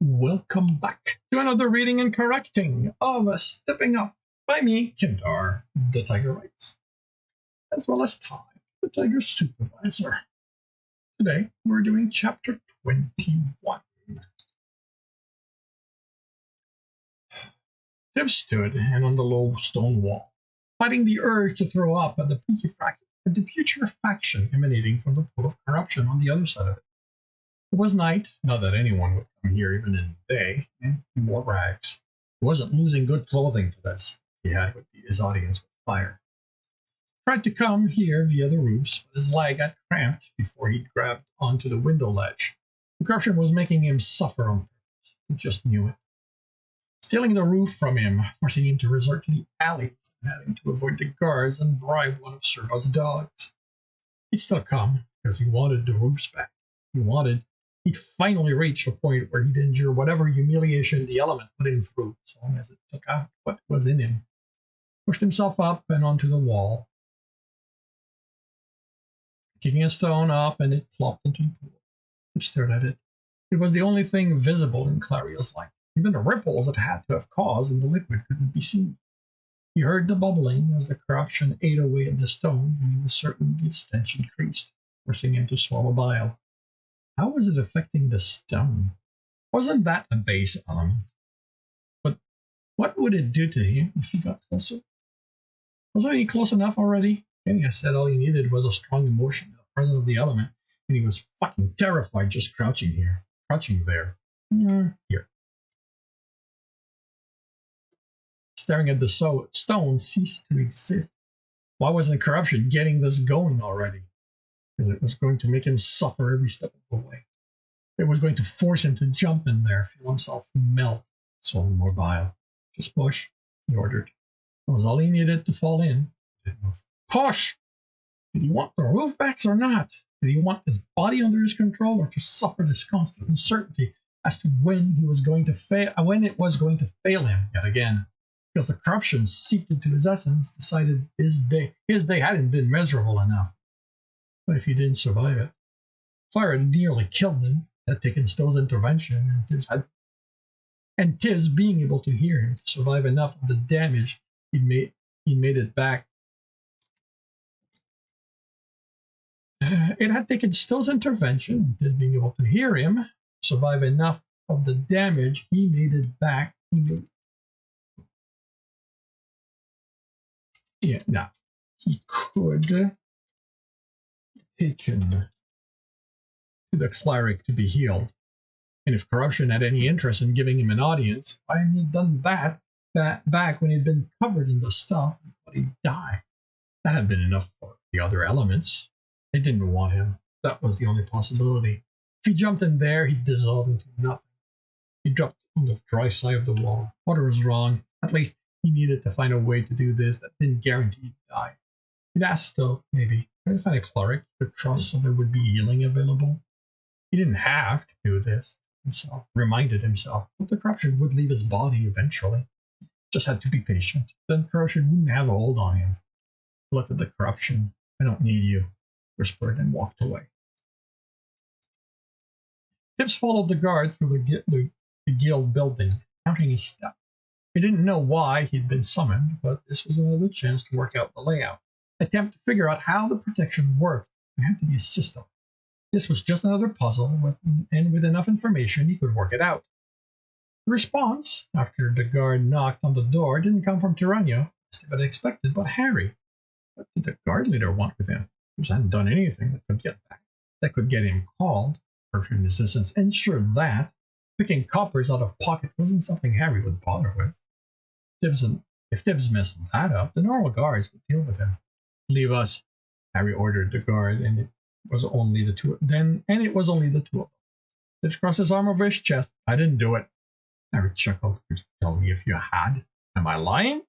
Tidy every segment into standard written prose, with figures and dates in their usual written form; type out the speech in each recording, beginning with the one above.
Welcome back to another reading and correcting of Stepping Up by me, Kindar, the Tiger Writes, as well as Ty, the Tiger Supervisor. Today, we're doing chapter 21. Tibs stood and on the low stone wall, fighting the urge to throw up at the putrefaction emanating from the pool of corruption on the other side of it. It was night, not that anyone would come here even in the day, and he wore rags. He wasn't losing good clothing to this. He had with his audience with fire. He tried to come here via the roofs, but his leg got cramped before he'd grabbed onto the window ledge. The corruption was making him suffer on purpose. He just knew it. Stealing the roof from him, forcing him to resort to the alleys and having to avoid the guards and bribe one of Servo's dogs. He'd still come because he wanted the roofs back. He'd finally reached a point where he'd endure whatever humiliation the element put him through, as long as it took out what was in him. Pushed himself up and onto the wall, kicking a stone off, and it plopped into the pool. He stared at it. It was the only thing visible in Claria's light. Even the ripples it had to have caused in the liquid couldn't be seen. He heard the bubbling as the corruption ate away at the stone, and he was certain its stench increased, forcing him to swallow bile. How was it affecting the stone? Wasn't that a base element? But what would it do to him if he got closer? Wasn't he close enough already? Kenny said all he needed was a strong emotion, the presence of the element, and he was fucking terrified just crouching there. Here. Staring at the stone ceased to exist. Why wasn't corruption getting this going already? Because it was going to make him suffer every step of the way. It was going to force him to jump in there, feel himself melt, swallow more bile. Just push, he ordered. That was all he needed to fall in. Push! Did he want the roof backs or not? Did he want his body under his control, or to suffer this constant uncertainty as to when it was going to fail him yet again? Because the corruption seeped into his essence, decided his day hadn't been miserable enough. But if he didn't survive it, fire had nearly killed him, had taken Stowe's intervention, and Tibs being able to hear him to survive enough of the damage he made it back. It had taken Stowe's intervention, and Tibs being able to hear him survive enough of the damage he made it back. He could taken to the cleric to be healed. And if corruption had any interest in giving him an audience, why hadn't he done that back when he'd been covered in the stuff but he'd die? That had been enough for the other elements. They didn't want him. That was the only possibility. If he jumped in there, he'd dissolve into nothing. He dropped on the dry side of the wall. Water was wrong. At least he needed to find a way to do this that didn't guarantee he'd die. He'd asked Stowe, maybe, try to find a cleric he could trust so there would be healing available. He didn't have to do this himself, reminded himself, but the corruption would leave his body eventually. Just had to be patient. Then corruption wouldn't have a hold on him. He looked at the corruption. I don't need you, whispered, and walked away. Tibs followed the guard through the guild building, counting his steps. He didn't know why he'd been summoned, but this was another chance to work out the layout. Attempt to figure out how the protection worked. There had to be a system. This was just another puzzle, and with enough information, he could work it out. The response, after the guard knocked on the door, didn't come from Tyranno, as he had expected, but Harry. What did the guard leader want with him? He hadn't done anything that could get him called. Corruption resistance ensured that picking coppers out of pocket wasn't something Harry would bother with. If Tibs messed that up, the normal guards would deal with him. Leave us, Harry ordered the guard, and it was only the two of them. Tibs crossed his arm over his chest. I didn't do it. Harry chuckled. Could you tell me if you had? Am I lying?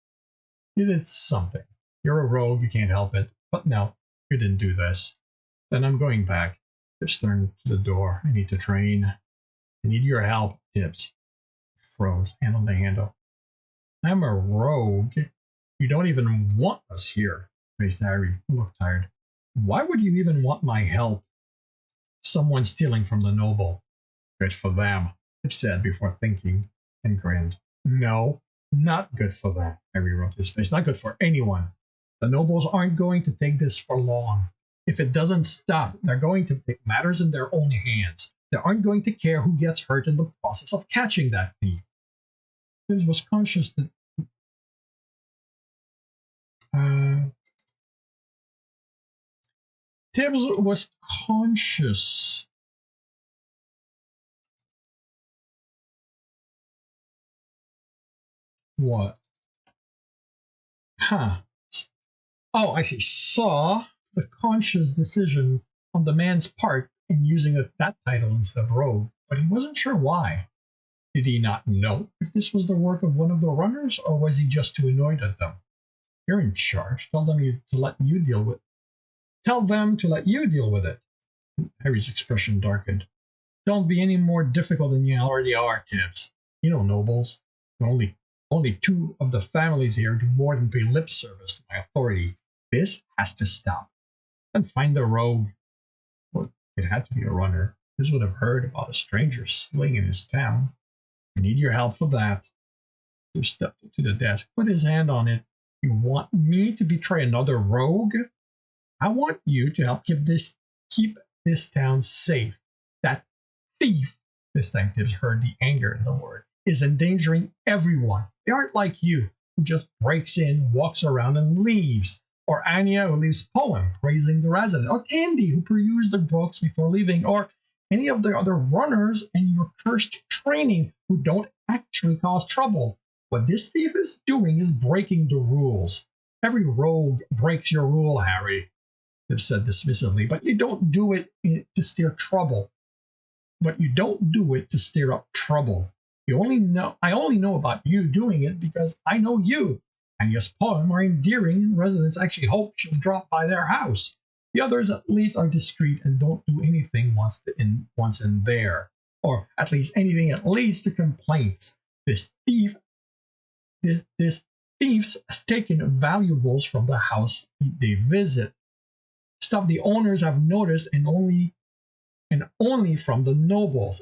You did something. You're a rogue, you can't help it. But no, you didn't do this. Then I'm going back. Tibs turned to the door. I need to train. I need your help, Tibs. He froze, hand on the handle. I'm a rogue. You don't even want us here. Faced Harry, who looked tired. Why would you even want my help? Someone stealing from the noble. Good for them. Tibs said before thinking, and grinned. No, not good for them, Harry rubbed his face. Not good for anyone. The nobles aren't going to take this for long. If it doesn't stop, they're going to take matters in their own hands. They aren't going to care who gets hurt in the process of catching that thief. Tibs was conscious that Tibs was conscious. What? Huh. Oh, I see. Saw the conscious decision on the man's part in using that title instead of rogue, but he wasn't sure why. Did he not know if this was the work of one of the runners, or was he just too annoyed at them? You're in charge. Tell them to let you deal with. Tell them to let you deal with it. Harry's expression darkened. Don't be any more difficult than you already are, Tibs. You know, nobles. Only two of the families here do more than pay lip service to my authority. This has to stop. And find the rogue. Well, it had to be a runner. This would have heard about a stranger sling in his town. I need your help for that. He stepped up to the desk, put his hand on it. You want me to betray another rogue? I want you to help keep this town safe. That thief, this time Tibs heard the anger in the word, is endangering everyone. They aren't like you, who just breaks in, walks around, and leaves. Or Anya, who leaves poem praising the resident. Or Tandy, who perused the books before leaving. Or any of the other runners in your cursed training who don't actually cause trouble. What this thief is doing is breaking the rules. Every rogue breaks your rule, Harry, Tibs said dismissively, but you don't do it to stir trouble. But you don't do it to stir up trouble. I only know about you doing it because I know you. And yes, poem are endearing, and residents actually hope she'll drop by their house. The others at least are discreet and don't do anything once in there, or at least anything at least to complaints. This thief's taken valuables from the house they visit. Stuff the owners have noticed, and only from the nobles.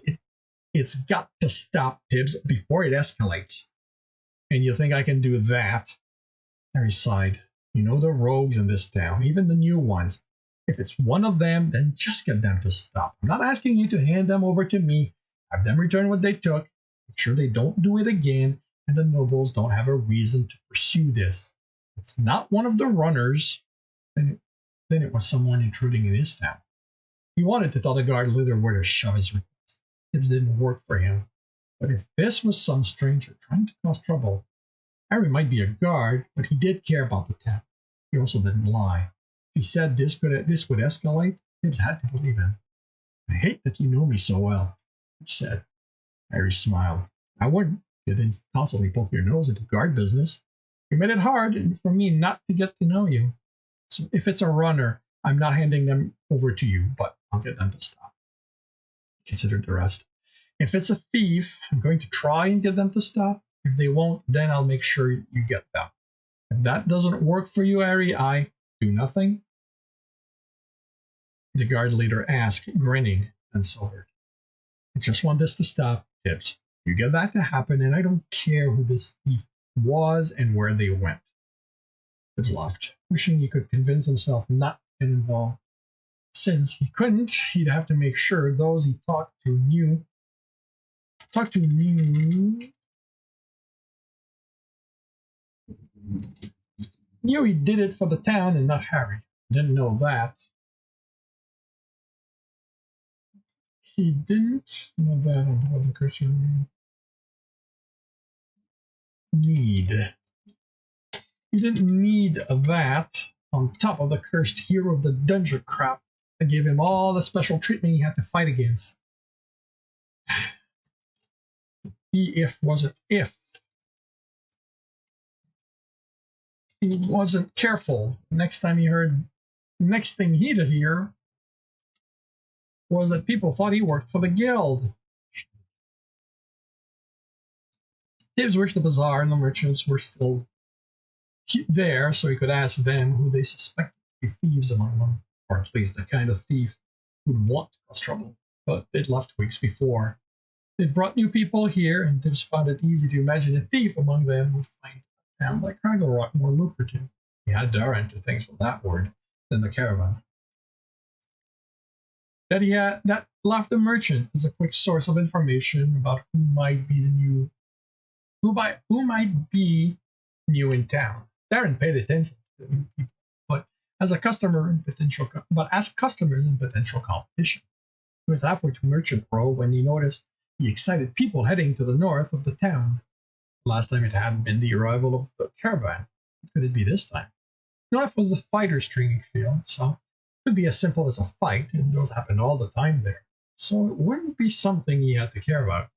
It's got to stop, Tibs, before it escalates. And you think I can do that? Harry sighed. You know the rogues in this town, even the new ones. If it's one of them, then just get them to stop. I'm not asking you to hand them over to me. Have them return what they took. Make sure they don't do it again, and the nobles don't have a reason to pursue this. It's not one of the runners. Then it was someone intruding in his town. He wanted to tell the guard leader where to shove his request. Tibs didn't work for him. But if this was some stranger trying to cause trouble, Harry might be a guard, but he did care about the town. He also didn't lie. If he said this would escalate, Tibs had to believe him. I hate that you know me so well, Tibs said. Harry smiled. I wouldn't. You didn't constantly poke your nose into guard business. You made it hard for me not to get to know you. So if it's a runner, I'm not handing them over to you, but I'll get them to stop. He considered the rest. If it's a thief, I'm going to try and get them to stop. If they won't, then I'll make sure you get them. If that doesn't work for you, Harry, I do nothing. The guard leader asked, grinning and sobered. I just want this to stop, Tibs. You get that to happen, and I don't care who this thief was and where they went. Tibs laughed, wishing he could convince himself not to get involved. Since he couldn't, he'd have to make sure those he talked to knew he did it for the town and not Harry. Didn't know that. He didn't know that on the Christian need. He didn't need that on top of the cursed hero of the dungeon crap that gave him all the special treatment he had to fight against. If he wasn't careful, next thing he'd hear was that people thought he worked for the guild. Tibs wished the bazaar and the merchants were still there so he could ask them who they suspected to be thieves among them, or at least the kind of thief who'd want to cause trouble. But they'd left weeks before. They brought new people here, and Tibs found it easy to imagine a thief among them would find a town like Craggle Rock more lucrative. He had Darren to thank for that word than the caravan. That left the merchant as a quick source of information about who might be new in town. Darren paid attention to the new people, but as customers in potential competition. He was halfway to Merchant Row when he noticed the excited people heading to the north of the town. Last time it hadn't been the arrival of the caravan. What could it be this time? North was the fighters' training field, so it could be as simple as a fight, and those happened all the time there. So it wouldn't be something he had to care about.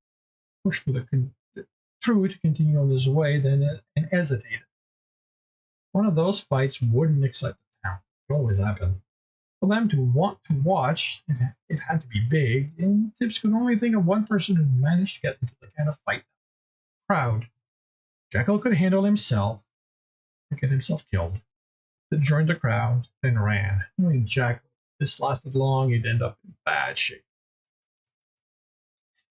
Pushed through to continue on his way, then and hesitated. One of those fights wouldn't excite the town. It always happened. For them to want to watch, it had to be big, and Tibs could only think of one person who managed to get into the kind of fight. Crowd. Jekyll could handle himself or get himself killed. Tibs joined the crowd, then ran. Knowing Jekyll, this lasted long, he'd end up in bad shape.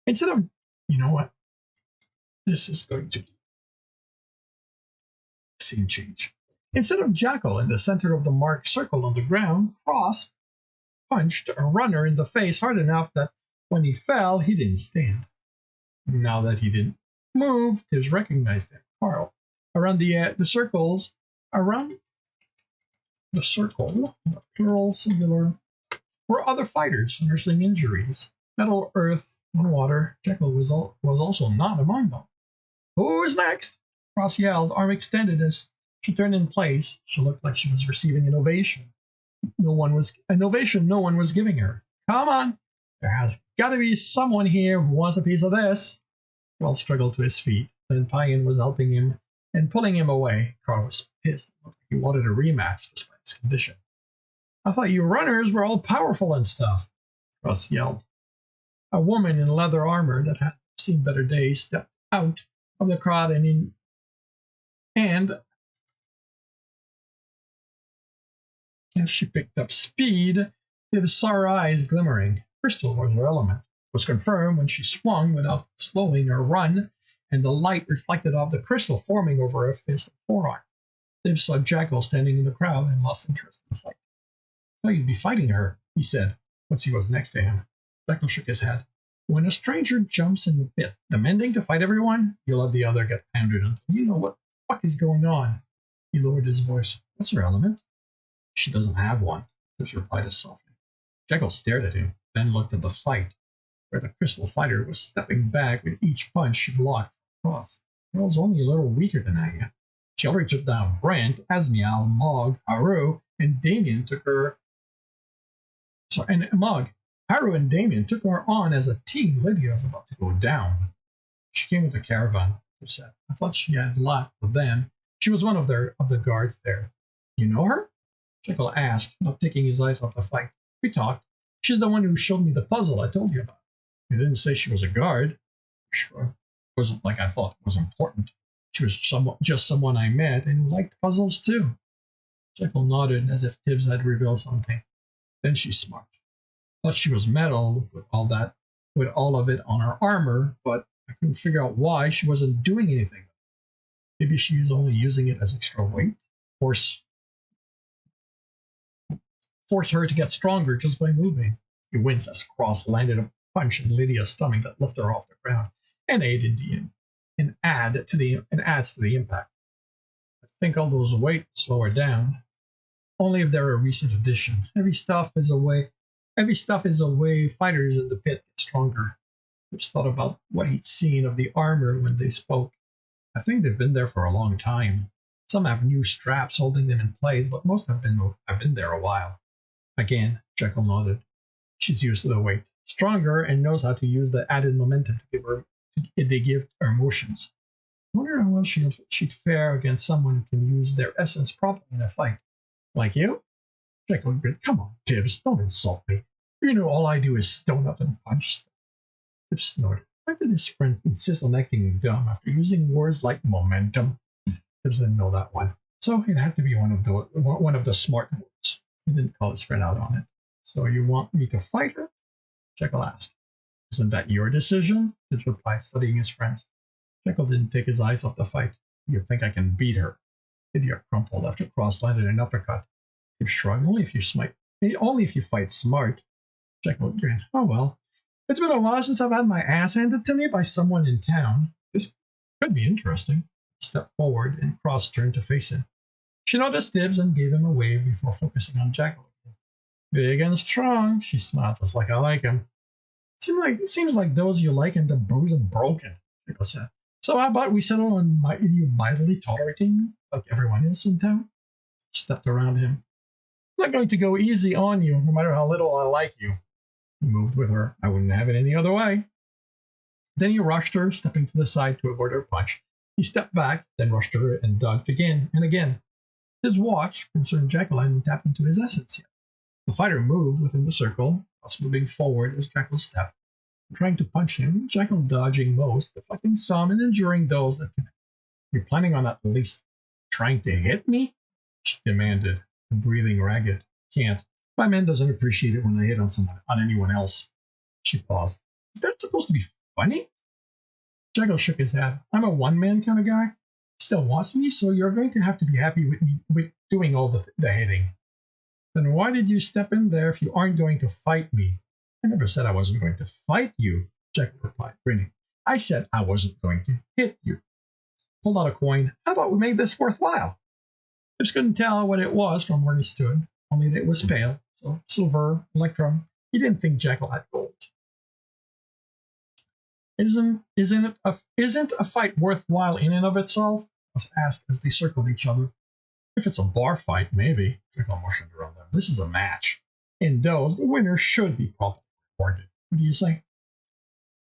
Instead of, you know what? This is going to be a scene change. Instead of Jackal in the center of the marked circle on the ground, Cross punched a runner in the face hard enough that when he fell, he didn't stand. Now that he didn't move, Tibbs recognized him. Carl. Around the circles, around the circle, plural, singular, were other fighters nursing injuries. Metal, earth, and water. Jekyll was also not among them. Who's next? Cross yelled, arm extended as she turned in place. She looked like she was receiving an ovation. No one was giving her. Come on, there has got to be someone here who wants a piece of this. Well struggled to his feet. Then Payan was helping him and pulling him away. Carl was pissed. He wanted a rematch despite his condition. I thought you runners were all powerful and stuff, Cross yelled. A woman in leather armor that had seen better days stepped out of the crowd and as she picked up speed, Tibbs saw her eyes glimmering. Crystal was her element. It was confirmed when she swung without slowing her run, and the light reflected off the crystal forming over her fist and forearm. Tibbs saw Jackal standing in the crowd and lost interest in the fight. I thought you'd be fighting her, he said, once he was next to him. Jackal shook his head. When a stranger jumps in the pit, demanding to fight everyone, you'll have the other get pounded until you know what the fuck is going on. He lowered his voice. What's her element? She doesn't have one, Tibbs replied as softly. Jekyll stared at him, then looked at the fight, where the crystal fighter was stepping back with each punch she blocked across. The girl's only a little weaker than I am. She already took down Brent, Asmial, Mog, Haru, and Damien took her. Haru and Damien took her on as a team. Lydia was about to go down. She came with the caravan, Tibbs said. I thought she had left with them. She was one of the guards there. You know her? Jekyll asked, not taking his eyes off the fight. We talked. She's the one who showed me the puzzle I told you about. You didn't say she was a guard. Sure. It wasn't like I thought it was important. She was just someone I met and who liked puzzles too. Jekyll nodded as if Tibbs had revealed something. Then she smirked. Thought she was metal with all of it on her armor, but I couldn't figure out why she wasn't doing anything. Maybe she was only using it as extra weight. Force her to get stronger just by moving. He winced as Cross landed a punch in Lydia's stomach that lifted her off the ground and adds to the impact. I think all those weight slow her down. Only if they're a recent addition. Heavy stuff is a way fighters in the pit get stronger. Tibbs thought about what he'd seen of the armor when they spoke. I think they've been there for a long time. Some have new straps holding them in place, but most have been there a while. Again, Jekyll nodded. She's used to the weight. Stronger and knows how to use the added momentum they give her motions. I wonder how well she'd fare against someone who can use their essence properly in a fight. Like you? Jekyll grinned. Come on, Tibbs, don't insult me. You know all I do is stone up and punch stuff. Tibbs snorted. Why did his friend insist on acting dumb after using words like momentum? Tibbs didn't know that one. So it had to be one of the smart words. He didn't call his friend out on it. So you want me to fight her? Jekyll asked. Isn't that your decision? Tibbs replied, studying his friends. Jekyll didn't take his eyes off the fight. You think I can beat her? Idiot crumpled after Cross landed an uppercut. Tibbs shrugged. Only if you fight smart. Jekyll grinned. Oh well. It's been a while since I've had my ass handed to me by someone in town. This could be interesting. He stepped forward and Cross turned to face him. She noticed Tibbs and gave him a wave before focusing on Jekyll. Big and strong, she smiled, just like I like him. Seems like those you like end up bruised and broken, Jekyll said. So how about we settle on you mildly tolerating me, like everyone else in town? She stepped around him. I'm not going to go easy on you, no matter how little I like you. He moved with her. I wouldn't have it any other way. Then he rushed her, stepping to the side to avoid her punch. He stepped back, then rushed her and dodged again and again. His watch concerned Jekyll hadn't tapped into his essence yet. The fighter moved within the circle, thus moving forward as Jekyll stepped. Trying to punch him, Jekyll dodging most, deflecting some and enduring those that connected. You're planning on at least trying to hit me? She demanded, breathing ragged. Can't. My man doesn't appreciate it when I hit on anyone else. She paused. Is that supposed to be funny? Jekyll shook his head. I'm a one-man kind of guy. He still wants me, so you're going to have to be happy with me with doing all the hitting. Then why did you step in there if you aren't going to fight me? I never said I wasn't going to fight you, Jekyll replied, grinning. I said I wasn't going to hit you. Pulled out a coin. How about we make this worthwhile? Tibbs couldn't tell what it was from where he stood, only that it was pale, so silver, electrum. He didn't think Jekyll had gold. Isn't a fight worthwhile in and of itself? Was asked as they circled each other. If it's a bar fight, maybe. Jekyll motioned around them. This is a match. In those, the winner should be properly rewarded. What do you say?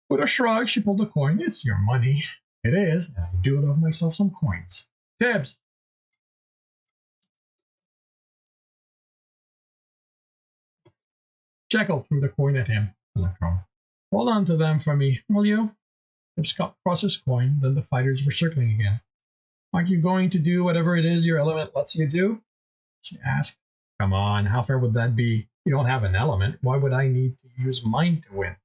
With a shrug, she pulled a coin. It's your money. It is, and I do love myself some coins. Tibbs. Jekyll threw the coin at him. Electron. Hold on to them for me, will you? Tibbs cut across his coin, then the fighters were circling again. Aren't you going to do whatever it is your element lets you do? She asked. Come on, how fair would that be? You don't have an element. Why would I need to use mine to win?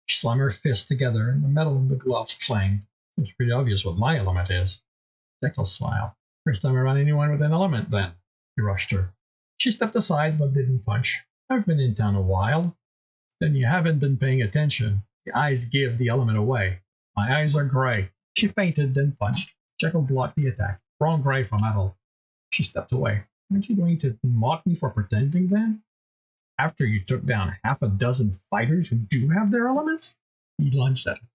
She slammed her fists together, and the metal in the gloves clanged. It's pretty obvious what my element is. Jekyll smiled. First time around anyone with an element, then. He rushed her. She stepped aside, but didn't punch. I've been in town a while. Then you haven't been paying attention. The eyes give the element away. My eyes are gray. She fainted, then punched. Jekyll blocked the attack. Wrong gray for metal. She stepped away. Aren't you going to mock me for pretending then? After you took down half a dozen fighters who do have their elements? He lunged at her.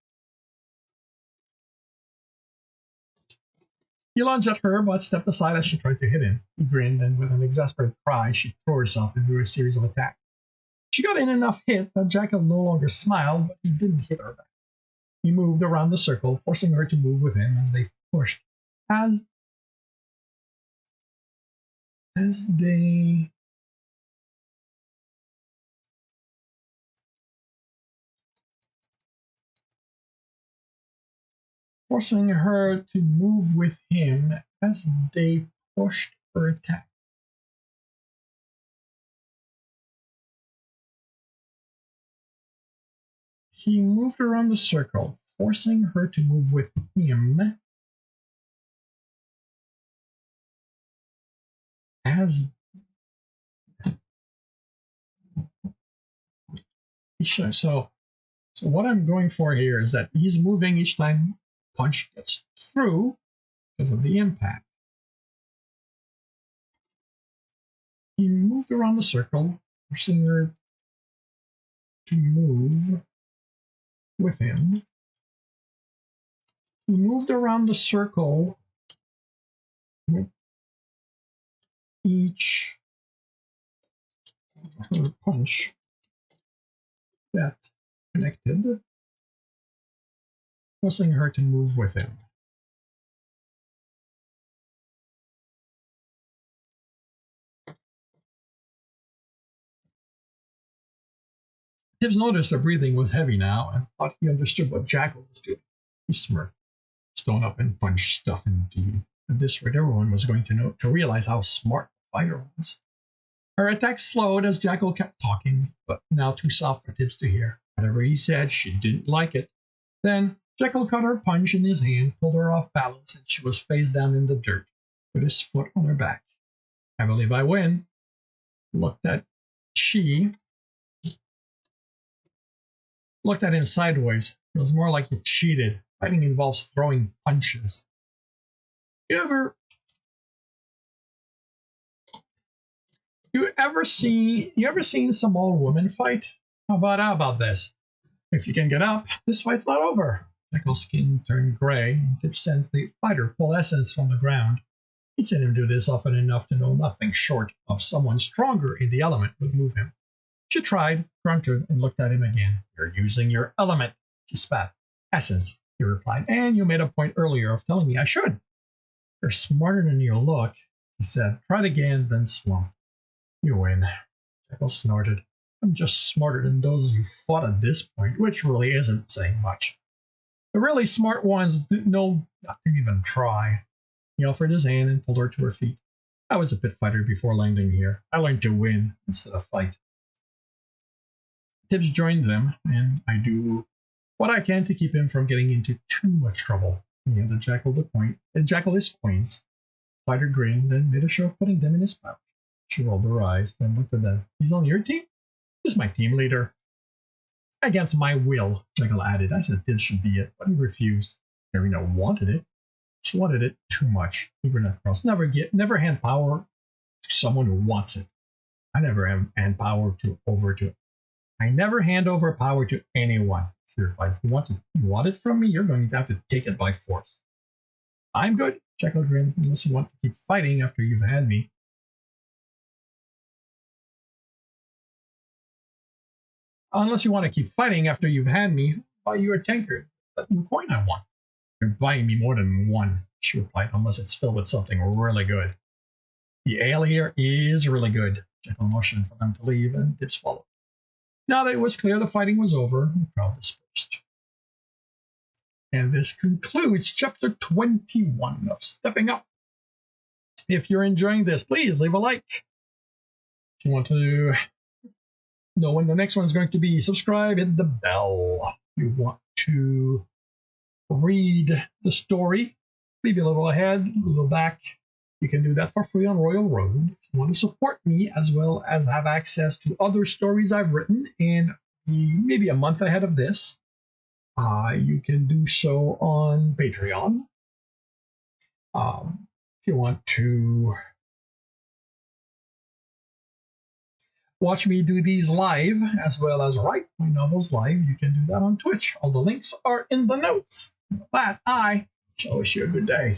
He lunged at her, but stepped aside as she tried to hit him. He grinned, and with an exasperated cry, she threw herself into a series of attacks. She got in enough hit that Jekyll no longer smiled, but he didn't hit her back. He moved around the circle, forcing her to move with him as they pushed. As they forcing her to move with him as they pushed her attack. He moved around the circle, forcing her to move with him as so what I'm going for here is that he's moving each time punch gets through because of the impact. He moved around the circle, forcing her to move with him. He moved around the circle with each punch that connected, forcing her to move with him. Tibbs noticed her breathing was heavy now and thought he understood what Jekyll was doing. He smirked. Stone up and punch stuff indeed. At this rate, everyone was going to realize how smart the fighter was. Her attack slowed as Jekyll kept talking, but now too soft for Tibbs to hear. Whatever he said, she didn't like it. Then Jekyll caught her punch in his hand, pulled her off balance, and she was face down in the dirt, with his foot on her back. I believe I win. Looked at him sideways. It was more like you cheated. Fighting involves throwing punches. You ever seen some old woman fight? How about this? If you can get up, this fight's not over. Jekyll's skin turned gray, and Tibs sensed the fighter pull essence from the ground. He'd seen him do this often enough to know nothing short of someone stronger in the element would move him. She tried, grunted, and looked at him again. You're using your element, she spat. Essence, he replied, and you made a point earlier of telling me I should. You're smarter than you look, he said. Tried again, then slumped. You win. Jekyll snorted. I'm just smarter than those you fought at this point, which really isn't saying much. The really smart ones know not to even try. He offered his hand and pulled her to her feet. I was a pit fighter before landing here. I learned to win instead of fight. Tibs joined them, and I do what I can to keep him from getting into too much trouble. He handed Jekyll his coins. Fighter grinned, then made a show of putting them in his pouch. She rolled her eyes, then looked at them. He's on your team? He's my team leader. Against my will, Jekyll added. I said Tibs should be it, but he refused. Karina wanted it. She wanted it too much. He grinned across. Never hand power to someone who wants it. I never hand power I never hand over power to anyone. She replied. You want it from me? You're going to have to take it by force. I'm good, Jekyll grinned, unless you want to keep fighting after you've had me. Unless you want to keep fighting after you've had me, buy you a tankard. That new coin I want. You're buying me more than one, she replied, unless it's filled with something really good. The ale here is really good. Jekyll motioned for them to leave, and Tibs followed. Now that it was clear the fighting was over, the crowd dispersed. And this concludes chapter 21 of Stepping Up. If you're enjoying this, please leave a like. If you want to know when the next one's going to be, subscribe, hit the bell. If you want to read the story, maybe a little ahead, a little back, you can do that for free on Royal Road. If you want to support me as well as have access to other stories I've written and maybe a month ahead of this, you can do so on Patreon. If you want to watch me do these live as well as write my novels live, you can do that on Twitch. All the links are in the notes. With that, I shall wish you a good day.